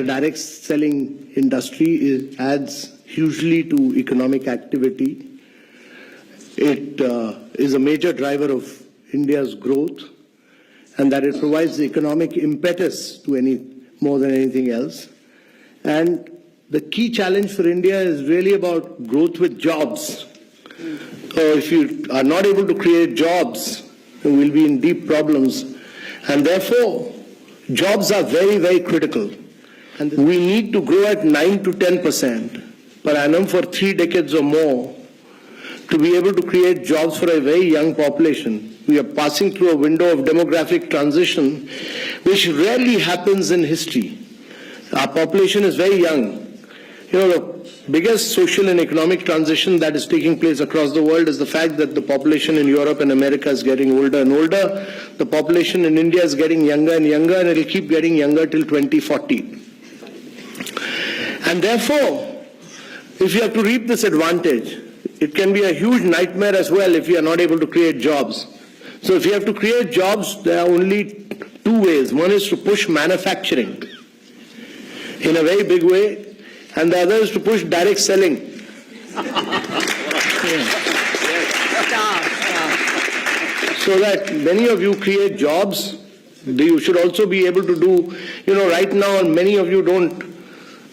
The direct selling industry adds hugely to economic activity. It is a major driver of India's growth, and that it provides the economic impetus to more than anything else. And the key challenge for India is really about growth with jobs. So if you are not able to create jobs, you will be in deep problems. And therefore, jobs are very, very critical. And we need to grow at 9 to 10% per annum for 3 decades or more to be able to create jobs for a very young population. We are passing through a window of demographic transition which rarely happens in history. Our population is very young. You know, the biggest social and economic transition that is taking place across the world is the fact that the population in Europe and America is getting older and older. The population in India is getting younger and younger, and it will keep getting younger till 2040. And therefore, if you have to reap this advantage, it can be a huge nightmare as well if you are not able to create jobs. So if you have to create jobs, there are only 2 ways. One is to push manufacturing in a very big way, and the other is to push direct selling. So that many of you create jobs, you should also be able to do, right now many of you don't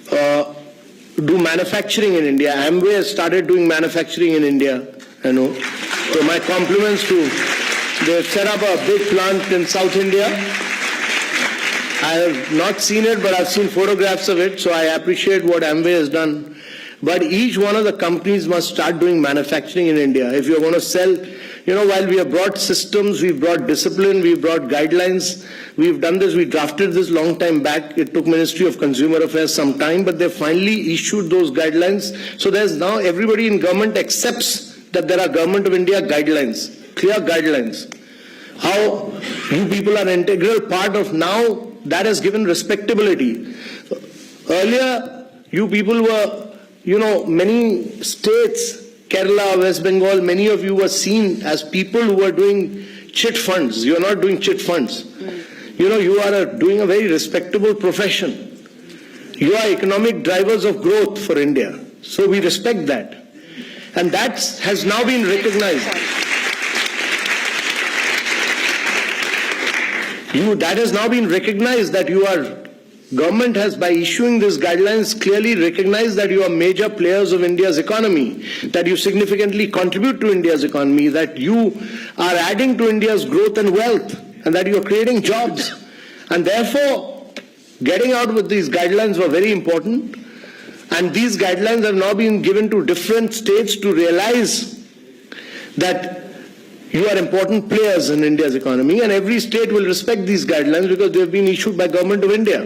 do manufacturing in India. Amway has started doing manufacturing in India, So my compliments to, they've set up a big plant in South India. I have not seen it, but I've seen photographs of it, so I appreciate what Amway has done. But each one of the companies must start doing manufacturing in India. If you're going to sell, while we have brought systems, we've brought discipline, we've brought guidelines, we've done this, we drafted this long time back. It took Ministry of Consumer Affairs some time, but they finally issued those guidelines. So there's now everybody in government accepts that there are Government of India guidelines, clear guidelines. How you people are an integral part of now, that has given respectability. Earlier, you people were, many states, Kerala, West Bengal, many of you were seen as people who were doing chit funds. You are not doing chit funds. You are doing a very respectable profession. You are economic drivers of growth for India. So we respect that. And that has now been recognized. That has now been recognized that government has, by issuing these guidelines, clearly recognized that you are major players of India's economy, that you significantly contribute to India's economy, that you are adding to India's growth and wealth, and that you are creating jobs. And therefore, getting out with these guidelines were very important. And these guidelines have now been given to different states to realize that you are important players in India's economy, and every state will respect these guidelines because they have been issued by Government of India.